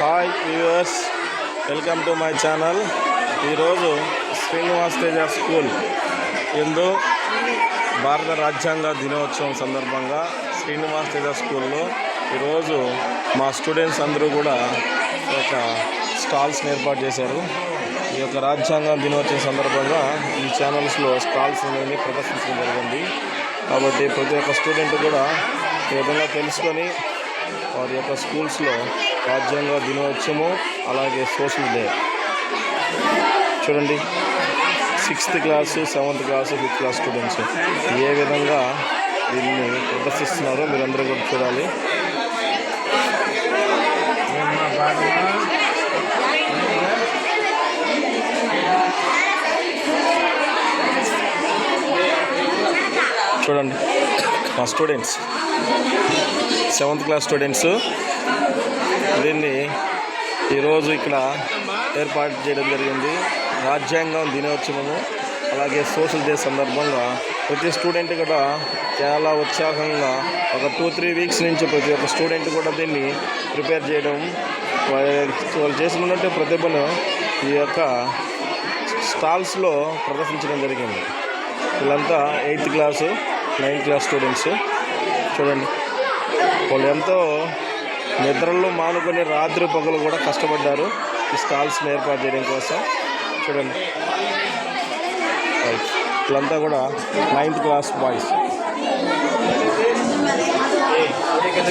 Hi viewers, welcome to my channel. ఈరోజు Srinivas Teja school ఎందు భారత రాజ్యాంగ దినోత్సవం సందర్భంగా శ్రీనివాస్ తేజ స్కూల్లో ఈరోజు మా స్టూడెంట్స్ అందరూ కూడా ఒక స్టాల్స్ని ఏర్పాటు చేశారు. ఈ యొక్క రాజ్యాంగ దినోత్సవం సందర్భంగా ఈ ఛానల్స్లో స్టాల్స్ అనేవి ప్రదర్శించడం జరిగింది. కాబట్టి ప్రతి ఒక్క స్టూడెంట్ కూడా ఈ విధంగా తెలుసుకొని వారి యొక్క స్కూల్స్లో రాజ్యాంగ దినోత్సవము అలాగే సోషల్ డే చూడండి. 6th class 7th class 5th class students ఏ విధంగా దీన్ని ప్రదర్శిస్తున్నారో మీరందరూ కూడా చూడాలి. చూడండి మా స్టూడెంట్స్ 7th క్లాస్ స్టూడెంట్స్ దీన్ని ఈరోజు ఇక్కడ ఏర్పాటు చేయడం జరిగింది. రాజ్యాంగం దినోత్సవము అలాగే సోషల్ డే సందర్భంగా ప్రతి స్టూడెంట్ కూడా చాలా ఉత్సాహంగా ఒక 2-3 వీక్స్ నుంచి ప్రతి ఒక్క స్టూడెంట్ కూడా దీన్ని ప్రిపేర్ చేయడం, వాళ్ళు చేసినట్టు ప్రతిభను ఈ యొక్క స్టాల్స్లో ప్రదర్శించడం జరిగింది. వీళ్ళంతా 8th class 9th class students చూడండి. వాళ్ళు ఎంతో నిద్రల్లో మానుకొని రాత్రి పగలు కూడా కష్టపడ్డారు ఈ స్టాల్స్ని ఏర్పాటు చేయడం కోసం. చూడండి వీళ్ళంతా కూడా 9th క్లాస్ బాయ్స్.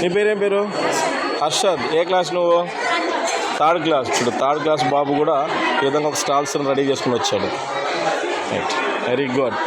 నీ పేరేం పేరు? హర్షద్. ఏ క్లాస్ నువ్వు? 3rd class. ఇప్పుడు 3rd క్లాస్ బాబు కూడా ఈ విధంగా ఒక స్టాల్స్ని రెడీ చేసుకుని వచ్చాడు. Right, very good.